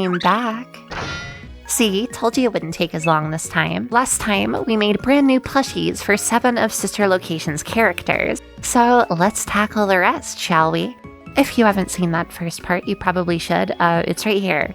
I'm back. See, told you it wouldn't take as long this time. Last time, we made brand new plushies for 7 of Sister Location's characters. So let's tackle the rest, shall we? If you haven't seen that first part, you probably should. It's right here.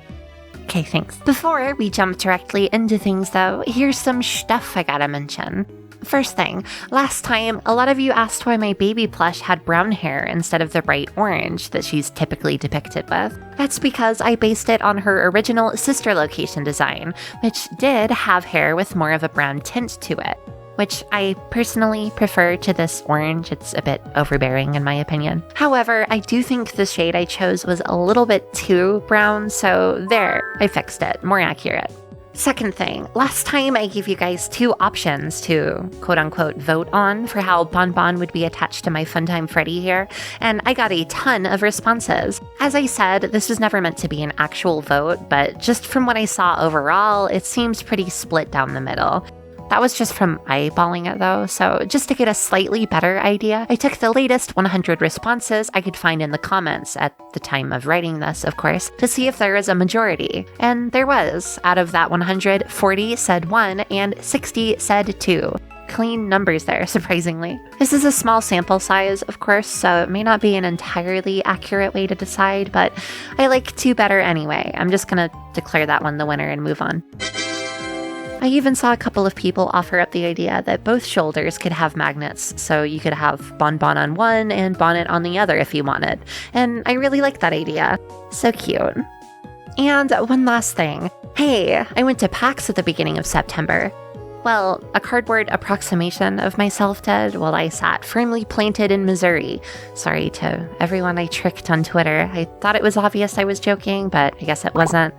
Okay, thanks. Before we jump directly into things though, here's some stuff I gotta mention. First thing, last time, a lot of you asked why my baby plush had brown hair instead of the bright orange that she's typically depicted with. That's because I based it on her original Sister Location design, which did have hair with more of a brown tint to it, which I personally prefer to this orange. It's a bit overbearing in my opinion. However, I do think the shade I chose was a little bit too brown, so there, I fixed it, more accurate. Second thing, last time I gave you guys 2 options to quote-unquote vote on for how Bonbon would be attached to my Funtime Freddy here, and I got a ton of responses. As I said, this was never meant to be an actual vote, but just from what I saw overall, it seems pretty split down the middle. That was just from eyeballing it though, so just to get a slightly better idea, I took the latest 100 responses I could find in the comments at the time of writing this, of course, to see if there was a majority. And there was. Out of that 100, 40 said 1 and 60 said 2. Clean numbers there, surprisingly. This is a small sample size, of course, so it may not be an entirely accurate way to decide, but I like 2 better anyway. I'm just gonna declare that one the winner and move on. I even saw a couple of people offer up the idea that both shoulders could have magnets, so you could have Bonbon on one and Bonnet on the other if you wanted, and I really like that idea. So cute. And one last thing. Hey, I went to PAX at the beginning of September. Well, a cardboard approximation of myself did while I sat firmly planted in Missouri. Sorry to everyone I tricked on Twitter. I thought it was obvious I was joking, but I guess it wasn't.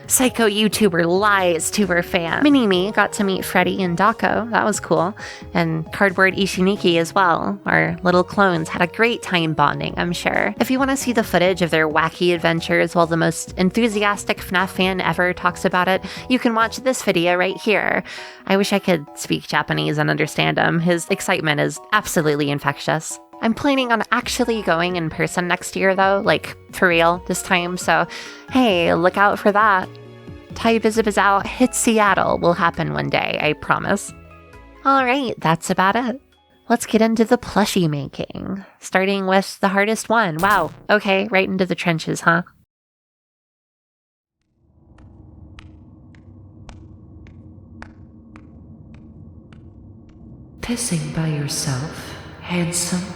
Psycho YouTuber lies to her fan. Mini-Me got to meet Freddy and Dako, that was cool, and Cardboard Ishiniki as well. Our little clones had a great time bonding, I'm sure. If you want to see the footage of their wacky adventures while the most enthusiastic FNAF fan ever talks about it, you can watch this video right here. I wish I could speak Japanese and understand him. His excitement is absolutely infectious. I'm planning on actually going in person next year though, like for real this time, so hey, look out for that. Bizabizow hits Seattle will happen one day, I promise. Alright, that's about it. Let's get into the plushie making, starting with the hardest one. Wow, okay, right into the trenches, huh? Pissing by yourself, handsome?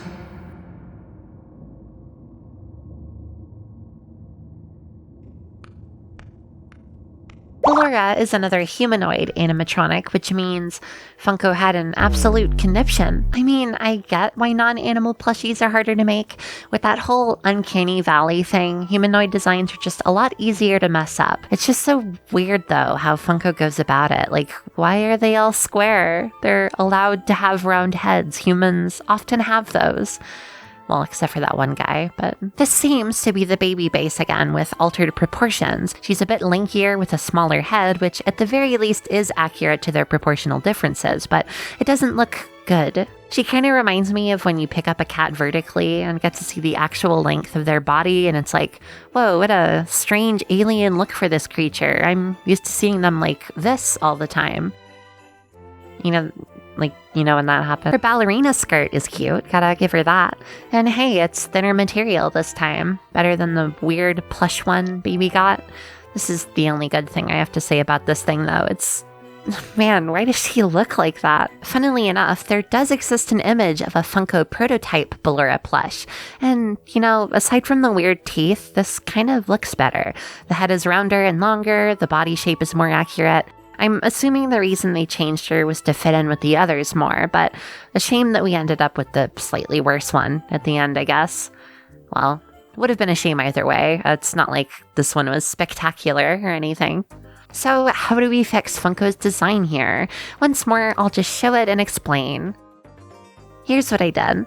Ballora is another humanoid animatronic, which means Funko had an absolute conniption. I mean, I get why non-animal plushies are harder to make. With that whole uncanny valley thing, humanoid designs are just a lot easier to mess up. It's just so weird though how Funko goes about it. Like, why are they all square? They're allowed to have round heads. Humans often have those. Well, except for that one guy, but this seems to be the baby base again with altered proportions. She's a bit lankier with a smaller head, which at the very least is accurate to their proportional differences, but it doesn't look good. She kind of reminds me of when you pick up a cat vertically and get to see the actual length of their body, and it's like, whoa, what a strange alien look for this creature. I'm used to seeing them like this all the time. You know when that happened. Her ballerina skirt is cute, gotta give her that. And hey, it's thinner material this time. Better than the weird plush one baby got. This is the only good thing I have to say about this thing though. Man, why does she look like that? Funnily enough, there does exist an image of a Funko prototype Ballora plush. And, aside from the weird teeth, this kind of looks better. The head is rounder and longer, the body shape is more accurate. I'm assuming the reason they changed her was to fit in with the others more, but a shame that we ended up with the slightly worse one at the end, I guess. Well, it would have been a shame either way. It's not like this one was spectacular or anything. So how do we fix Funko's design here? Once more, I'll just show it and explain. Here's what I did.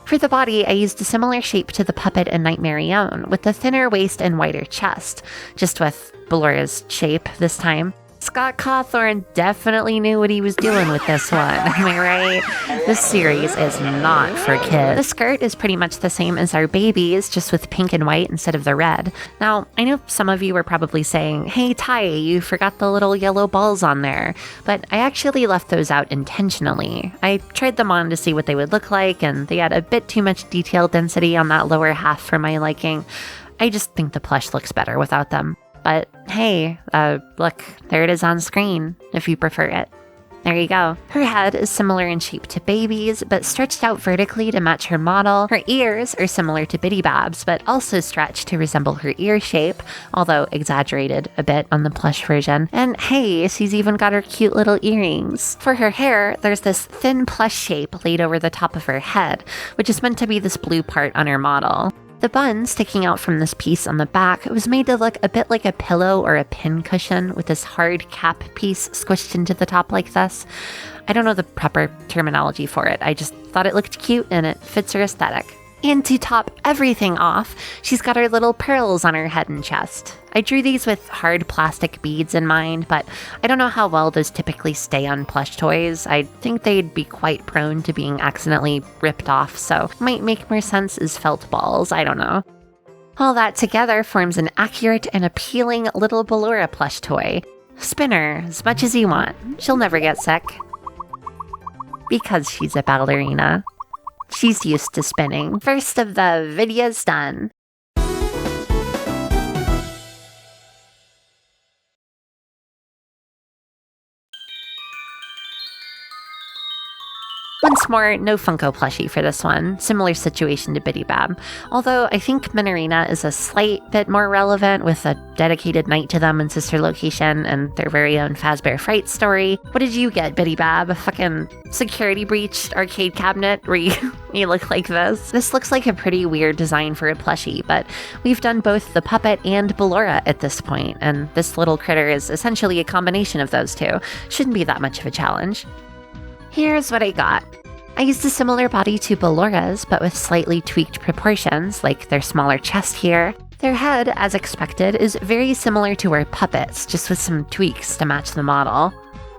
For the body, I used a similar shape to the puppet in Nightmare Own, with a thinner waist and wider chest, just with Ballora's shape this time. Scott Cawthorne definitely knew what he was doing with this one, am I right? This series is not for kids. The skirt is pretty much the same as our baby's, just with pink and white instead of the red. Now, I know some of you were probably saying, hey Ty, you forgot the little yellow balls on there, but I actually left those out intentionally. I tried them on to see what they would look like, and they had a bit too much detail density on that lower half for my liking. I just think the plush looks better without them. But hey, look, there it is on screen, if you prefer it. There you go. Her head is similar in shape to Baby's, but stretched out vertically to match her model. Her ears are similar to Bizabizow, but also stretched to resemble her ear shape, although exaggerated a bit on the plush version. And hey, she's even got her cute little earrings. For her hair, there's this thin plush shape laid over the top of her head, which is meant to be this blue part on her model. The bun sticking out from this piece on the back was made to look a bit like a pillow or a pin cushion with this hard cap piece squished into the top like this. I don't know the proper terminology for it, I just thought it looked cute and it fits her aesthetic. And to top everything off, she's got her little pearls on her head and chest. I drew these with hard plastic beads in mind, but I don't know how well those typically stay on plush toys. I think they'd be quite prone to being accidentally ripped off, so might make more sense as felt balls, I don't know. All that together forms an accurate and appealing little Ballora plush toy. Spin her as much as you want, she'll never get sick. Because she's a ballerina. She's used to spinning. First of the videos done. Once more, no Funko plushie for this one. Similar situation to Bizabizow. Although I think Minireena is a slight bit more relevant with a dedicated night to them in sister location and their very own Fazbear Fright story. What did you get, Bizabizow? A fucking security breached arcade cabinet where you look like this? This looks like a pretty weird design for a plushie, but we've done both the puppet and Ballora at this point, and this little critter is essentially a combination of those two. Shouldn't be that much of a challenge. Here's what I got. I used a similar body to Ballora's, but with slightly tweaked proportions, like their smaller chest here. Their head, as expected, is very similar to our puppets, just with some tweaks to match the model.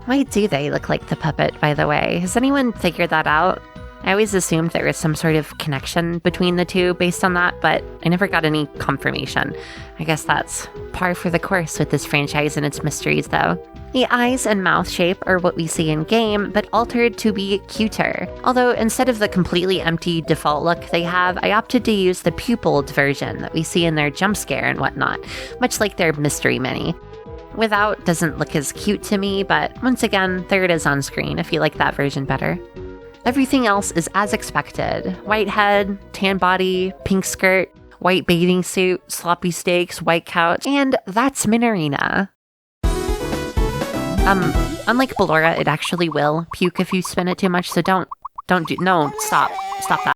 Why do they look like the puppet, by the way? Has anyone figured that out? I always assumed there was some sort of connection between the two based on that, but I never got any confirmation. I guess that's par for the course with this franchise and its mysteries, though. The eyes and mouth shape are what we see in-game, but altered to be cuter. Although instead of the completely empty default look they have, I opted to use the pupilled version that we see in their jump scare and whatnot, much like their mystery mini. Without doesn't look as cute to me, but once again, there it is on screen if you like that version better. Everything else is as expected. White head, tan body, pink skirt, white bathing suit, sloppy steaks, white couch, and that's Minireena. Unlike Ballora, it actually will puke if you spin it too much, so stop that.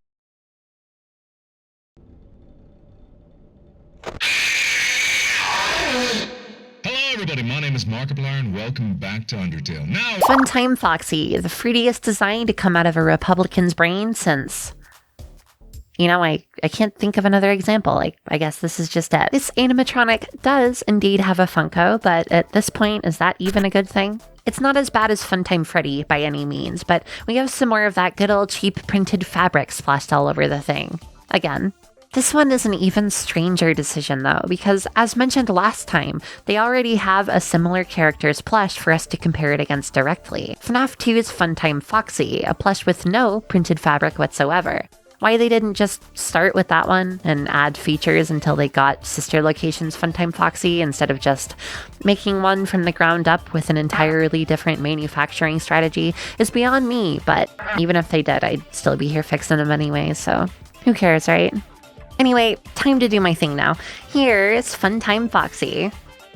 Everybody, my name is Markiplier and welcome back to Undertale. Now, Funtime Foxy, the fruitiest design to come out of a Republican's brain since... I can't think of another example. I guess this is just it. This Andiematronic does indeed have a Funko, but at this point, is that even a good thing? It's not as bad as Funtime Freddy by any means, but we have some more of that good old cheap printed fabric splashed all over the thing. Again. This one is an even stranger decision though, because as mentioned last time, they already have a similar character's plush for us to compare it against directly. FNAF 2's Funtime Foxy, a plush with no printed fabric whatsoever. Why they didn't just start with that one and add features until they got sister location's Funtime Foxy instead of just making one from the ground up with an entirely different manufacturing strategy is beyond me, but even if they did, I'd still be here fixing them anyway, so who cares, right? Anyway, time to do my thing now. Here's Funtime Foxy.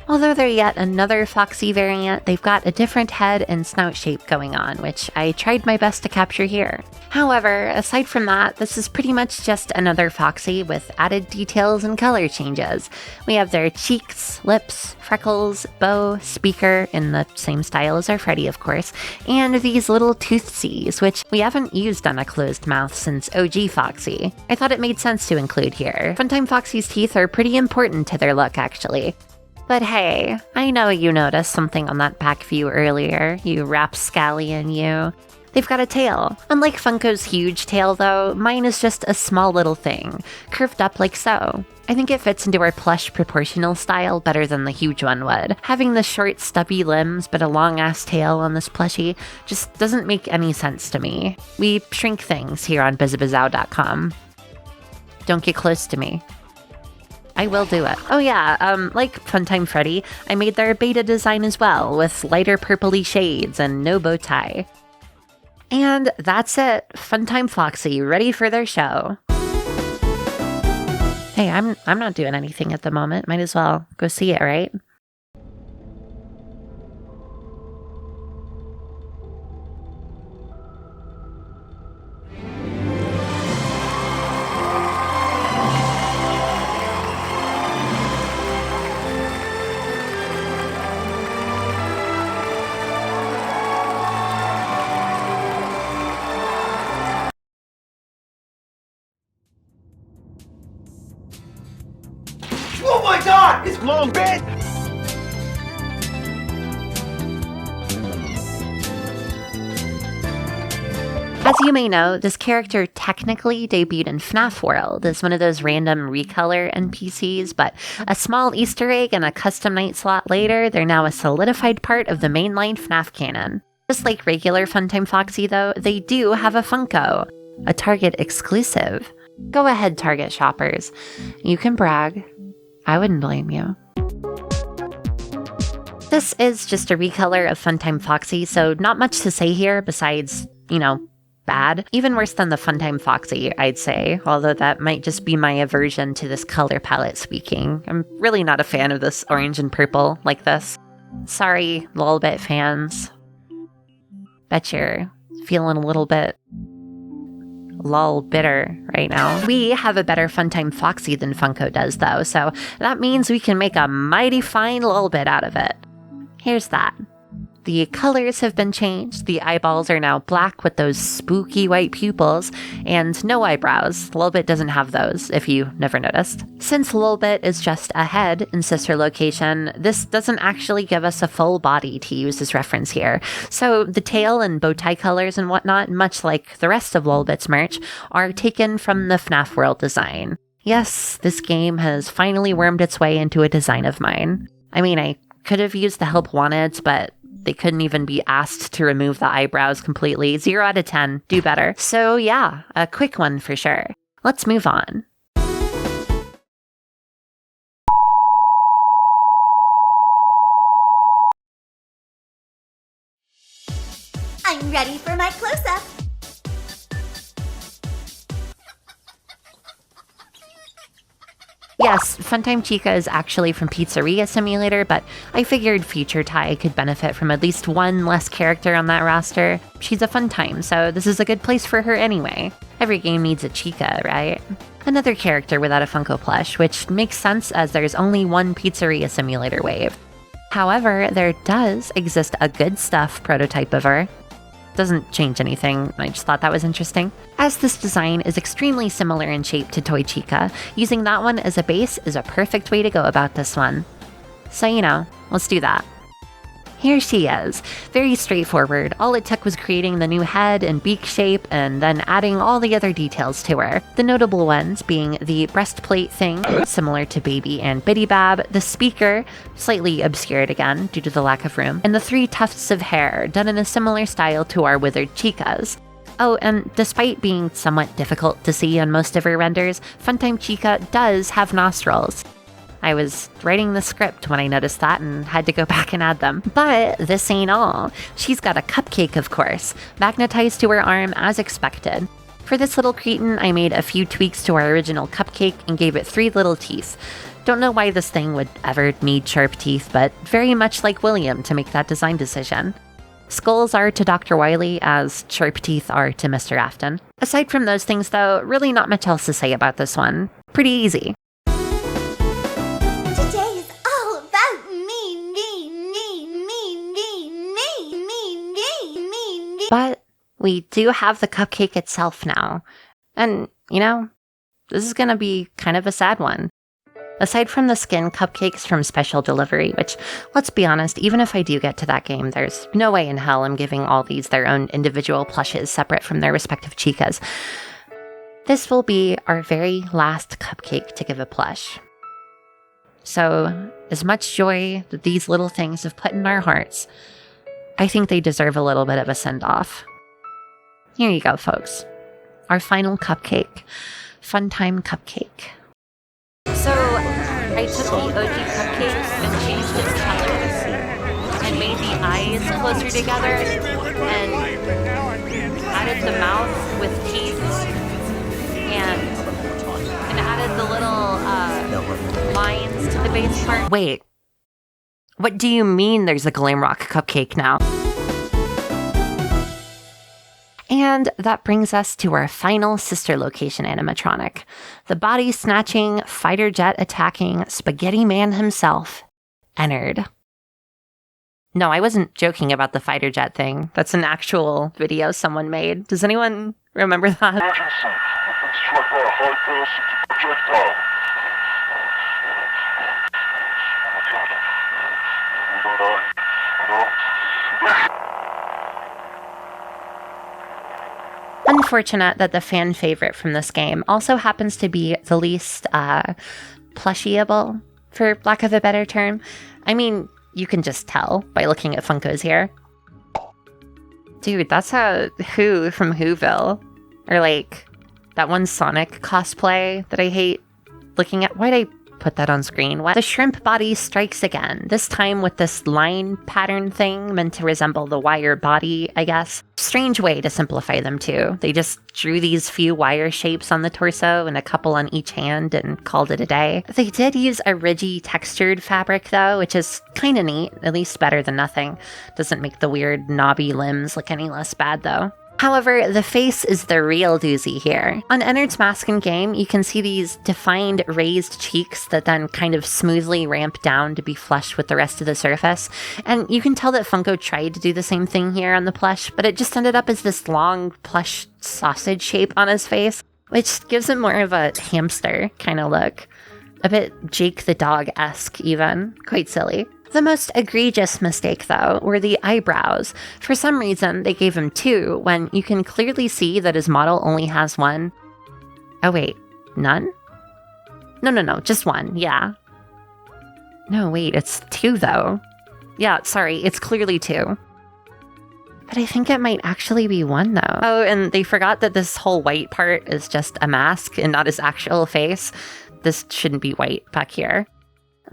Although they're yet another Foxy variant, they've got a different head and snout shape going on, which I tried my best to capture here. However, aside from that, this is pretty much just another Foxy with added details and color changes. We have their cheeks, lips, freckles, bow, speaker, in the same style as our Freddy, of course, and these little toothsies, which we haven't used on a closed mouth since OG Foxy. I thought it made sense to include here. Funtime Foxy's teeth are pretty important to their look, actually. But hey, I know you noticed something on that back view earlier, you rapscallion you. They've got a tail. Unlike Funko's huge tail though, mine is just a small little thing, curved up like so. I think it fits into our plush proportional style better than the huge one would. Having the short stubby limbs but a long ass tail on this plushie just doesn't make any sense to me. We shrink things here on bizabizow.com. Don't get close to me. I will do it. Oh yeah, like Funtime Freddy, I made their beta design as well, with lighter purpley shades and no bow tie. And that's it. Funtime Foxy, ready for their show. Hey, I'm not doing anything at the moment. Might as well go see it, right? Oh my god! It's Lolbit! As you may know, this character technically debuted in FNAF World as one of those random recolor NPCs, but a small Easter egg and a custom night slot later, they're now a solidified part of the mainline FNAF canon. Just like regular Funtime Foxy though, they do have a Funko, a Target exclusive. Go ahead, Target shoppers. You can brag. I wouldn't blame you. This is just a recolor of Funtime Foxy, so not much to say here besides, bad. Even worse than the Funtime Foxy, I'd say, although that might just be my aversion to this color palette speaking. I'm really not a fan of this orange and purple like this. Sorry, Lolbit fans. Bet you're feeling a little bit lol bitter right now. We have a better Funtime Foxy than Funko does though, so that means we can make a mighty fine Lolbit out of it. Here's that. The colors have been changed. The eyeballs are now black with those spooky white pupils, and no eyebrows. Lolbit doesn't have those, if you never noticed. Since Lolbit is just a head in sister location, this doesn't actually give us a full body to use as reference here. So the tail and bow tie colors and whatnot, much like the rest of Lolbit's merch, are taken from the FNAF World design. Yes, this game has finally wormed its way into a design of mine. I mean, I could have used the help wanted, but they couldn't even be asked to remove the eyebrows completely. 0 out of 10. Do better. So yeah, a quick one for sure. Let's move on. I'm ready for my close-up. Yes, Funtime Chica is actually from Pizzeria Simulator, but I figured Future Ty could benefit from at least one less character on that roster. She's a Funtime, so this is a good place for her anyway. Every game needs a Chica, right? Another character without a Funko plush, which makes sense as there's only one Pizzeria Simulator wave. However, there does exist a Good Stuff prototype of her. Doesn't change anything, I just thought that was interesting. As this design is extremely similar in shape to Toy Chica, using that one as a base is a perfect way to go about this one. So let's do that. Here she is. Very straightforward. All it took was creating the new head and beak shape and then adding all the other details to her. The notable ones being the breastplate thing, similar to Baby and Bidybab, the speaker, slightly obscured again due to the lack of room, and the 3 tufts of hair, done in a similar style to our withered Chicas. Oh, and despite being somewhat difficult to see on most of her renders, Funtime Chica does have nostrils. I was writing the script when I noticed that and had to go back and add them. But this ain't all. She's got a cupcake, of course, magnetized to her arm as expected. For this little cretin, I made a few tweaks to our original cupcake and gave it 3 little teeth. Don't know why this thing would ever need sharp teeth, but very much like William to make that design decision. Skulls are to Dr. Wily as sharp teeth are to Mr. Afton. Aside from those things though, really not much else to say about this one. Pretty easy. But we do have the cupcake itself now. And, this is gonna be kind of a sad one. Aside from the skin cupcakes from special delivery, which, let's be honest, even if I do get to that game, there's no way in hell I'm giving all these their own individual plushes separate from their respective chicas. This will be our very last cupcake to give a plush. So, as much joy that these little things have put in our hearts, I think they deserve a little bit of a send-off. Here you go, folks. Our final cupcake. Funtime Cupcake. So, I took the OG cupcakes and changed its colors and made the eyes closer together and added the mouth with teeth and added the little lines to the base part. Wait, what do you mean there's a glam rock cupcake now? And that brings us to our final sister location animatronic, the body-snatching, fighter jet attacking spaghetti man himself, Ennard. No, I wasn't joking about the fighter jet thing. That's an actual video someone made. Does anyone remember that? Emergency. We've been struck by a high-velocity projectile. Unfortunate that the fan favorite from this game also happens to be the least plushieable, for lack of a better term. I mean, you can just tell by looking at Funkos here. Dude, that's a Who from Whoville. Or like, that one Sonic cosplay that I hate looking at. Why'd I put that on screen? What? The shrimp body strikes again, this time with this line pattern thing meant to resemble the wire body, I guess. Strange way to simplify them too. They just drew these few wire shapes on the torso and a couple on each hand and called it a day. They did use a ridgy textured fabric though, which is kind of neat, at least better than nothing. Doesn't make the weird knobby limbs look any less bad though. However, the face is the real doozy here. On Ennard's mask in game, you can see these defined raised cheeks that then kind of smoothly ramp down to be flush with the rest of the surface. And you can tell that Funko tried to do the same thing here on the plush, but it just ended up as this long plush sausage shape on his face, which gives him more of a hamster kind of look. A bit Jake the Dog-esque even. Quite silly. The most egregious mistake, though, were the eyebrows. For some reason, they gave him two, when you can clearly see that his model only has one. Oh wait, none? No, just one, yeah. No, wait, it's two, though. Yeah, sorry, it's clearly two. But I think it might actually be one, though. Oh, and they forgot that this whole white part is just a mask and not his actual face. This shouldn't be white back here.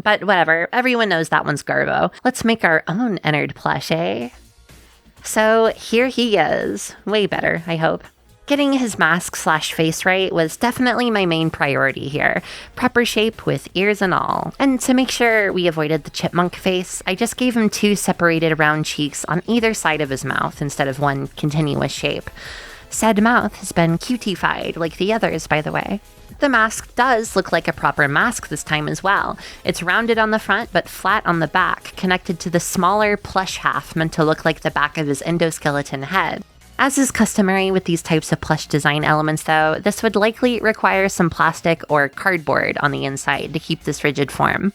But whatever, everyone knows that one's Garbo. Let's make our own Ennard plush, eh? So here he is. Way better, I hope. Getting his mask / face right was definitely my main priority here. Proper shape with ears and all. And to make sure we avoided the chipmunk face, I just gave him two separated round cheeks on either side of his mouth instead of one continuous shape. Said mouth has been cutified like the others, by the way. The mask does look like a proper mask this time as well. It's rounded on the front but flat on the back, connected to the smaller plush half meant to look like the back of his endoskeleton head. As is customary with these types of plush design elements though, this would likely require some plastic or cardboard on the inside to keep this rigid form.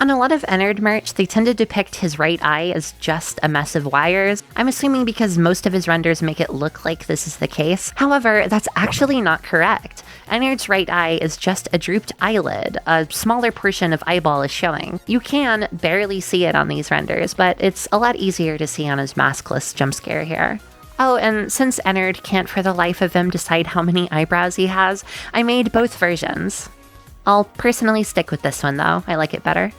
On a lot of Ennard merch, they tend to depict his right eye as just a mess of wires. I'm assuming because most of his renders make it look like this is the case. However, that's actually not correct. Ennard's right eye is just a drooped eyelid. A smaller portion of eyeball is showing. You can barely see it on these renders, but it's a lot easier to see on his maskless jump scare here. Oh, and since Ennard can't for the life of him decide how many eyebrows he has, I made both versions. I'll personally stick with this one though, I like it better.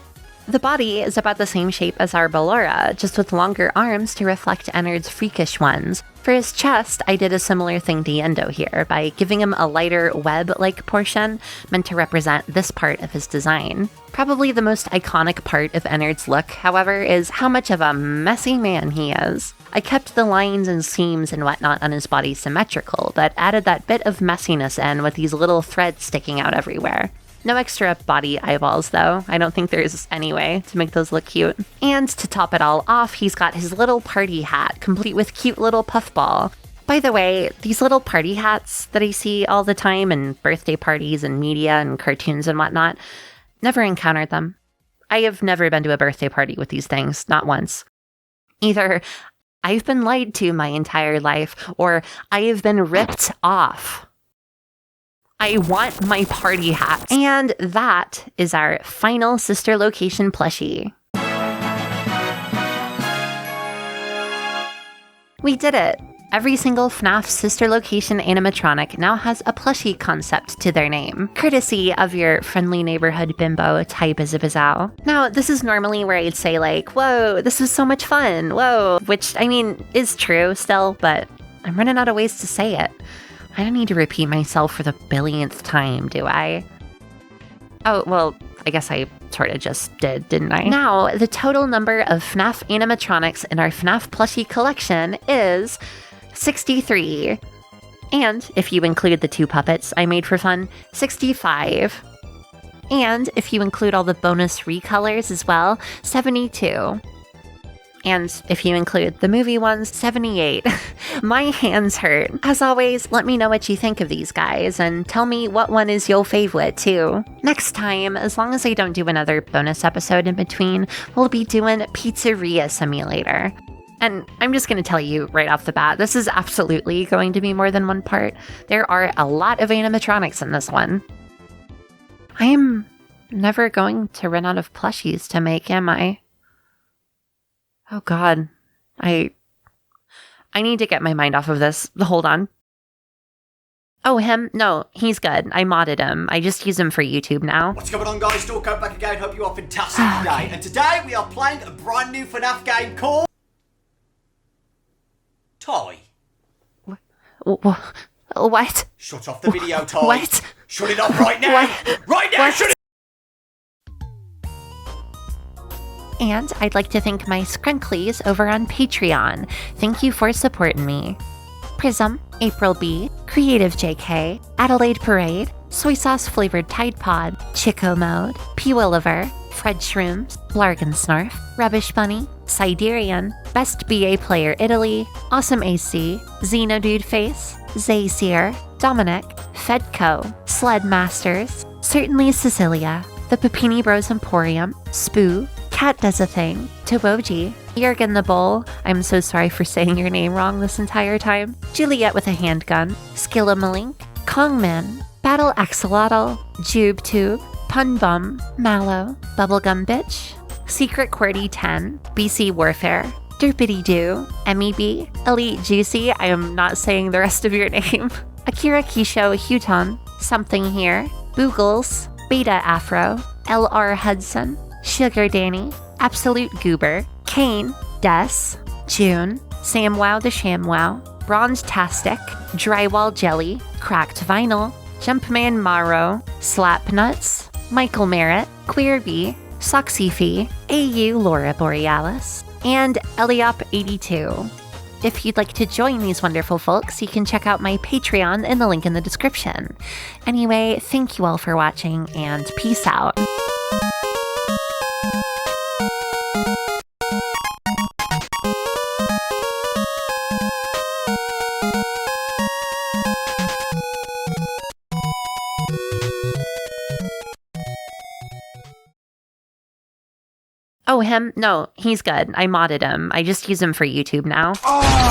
The body is about the same shape as our Ballora, just with longer arms to reflect Ennard's freakish ones. For his chest, I did a similar thing to Yendo here, by giving him a lighter web-like portion, meant to represent this part of his design. Probably the most iconic part of Ennard's look, however, is how much of a messy man he is. I kept the lines and seams and whatnot on his body symmetrical, but added that bit of messiness in with these little threads sticking out everywhere. No extra body eyeballs, though. I don't think there's any way to make those look cute. And to top it all off, he's got his little party hat, complete with cute little puffball. By the way, these little party hats that I see all the time in birthday parties and media and cartoons and whatnot, Never encountered them. I have never been to a birthday party with these things, not once. Either I've been lied to my entire life, or I have been ripped off. I want my party hat. And that is our final sister location plushie. We did it! Every single FNAF sister location animatronic now has a plushie concept to their name, courtesy of your friendly neighborhood bimbo, Bizabizow. Now, this is normally where I'd say like, whoa, this was so much fun, whoa, which, I mean, is true still, but I'm running out of ways to say it. I don't need to repeat myself for the billionth time, do I? Oh, well, I guess I sort of just did, didn't I? Now, the total number of FNAF animatronics in our FNAF plushie collection is 63. And if you include the 2 puppets I made for fun, 65. And if you include all the bonus recolors as well, 72. And if you include the movie ones, 78. My hands hurt. As always, let me know what you think of these guys, and tell me what one is your favorite too. Next time, as long as I don't do another bonus episode in between, we'll be doing Pizzeria Simulator. And I'm just going to tell you right off the bat, this is absolutely going to be more than one part. There are a lot of animatronics in this one. I am never going to run out of plushies to make, am I? Oh god. I need to get my mind off of this. Hold on. Oh, him? No, he's good. I modded him. I just use him for YouTube now. What's going on, guys? Stalker back again. Hope you are fantastic today. And today we are playing a brand new FNAF game called Ty. What? Shut off the video, Ty. What? Shut it off right now. What? Right now, What? shut it. And I'd like to thank my Skrunklies over on Patreon. Thank you for supporting me. Prism, April B, Creative JK, Adelaide Parade, Soy Sauce Flavored Tide Pod, Chico Mode, P. Williver, Fred Shrooms, Blargan Snarf, Rubbish Bunny, Siderian, Best BA Player Italy, Awesome AC, Xenodude Face, Zayseer, Dominic, Fedco, Sled Masters, Certainly Cecilia, The Papini Bros Emporium, Spoo, Cat Does a Thing, Toboji, Jurgen the Bull, I'm so sorry for saying your name wrong this entire time, Juliet with a Handgun, Skilla Kongman, Battle Axolotl, Jube Tube, Pun Bum, Mallow, Bubblegum Bitch, Secret QWERTY 10, BC Warfare, Derpity Doo, MEB, Elite Juicy, I am not saying the rest of your name, Akira Kisho Huton, Something Here, Boogles, Beta Afro, LR Hudson, Sugar Danny, Absolute Goober, Kane, Des, June, Samwow the Shamwow, Bronze Tastic, Drywall Jelly, Cracked Vinyl, Jumpman Maro, Slapnuts, Michael Merritt, Queerbee, Soxyfee, AU Laura Borealis, and Eliop82. If you'd like to join these wonderful folks, you can check out my Patreon in the link in the description. Anyway, thank you all for watching, and peace out. Oh, him? No, he's good. I modded him. I just use him for YouTube now.